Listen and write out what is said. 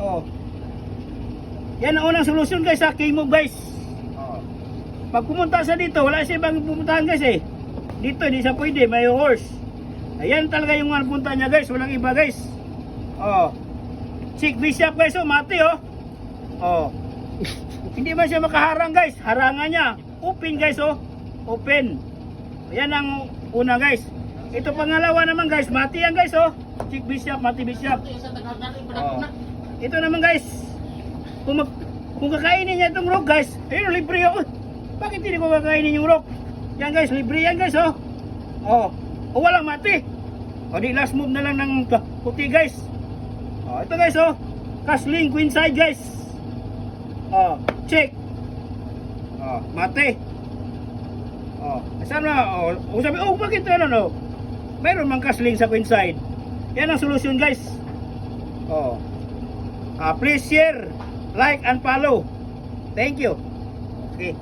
Oh. Yan ang unang solusyon guys sa king move guys. Oh. Pag pumunta sa dito, wala siya ibang pupuntahan guys eh. Dito, hindi siya pwede, may horse. Ayan talaga yung mga punta niya guys, walang iba guys. Oh. Chick bishop guys, oh, mati oh. Oh. Hindi man siya makaharang guys, harangan niya. Open guys oh. Open. Ayan ang una guys. Ito pangalawa naman guys, mati yan guys oh. Chick bishop, mati bishop. Oh. Ito naman guys. Kung kakainin niya itong rook guys, ayun libre oh. Bakit hindi ko kakainin yung rook? Yan guys, libre yan guys oh. Oh. O walang mati. O di last move na lang ng puti guys. Oh, ito guys oh. Castling queen side guys. Oh, check. Oh, mati. Oh, saan na? Oh, sabi, oh, bakit ano no? Meron mang castling sa queen side. Yan ang solusyon guys. Oh. Please share, like and follow. Thank you. Okay.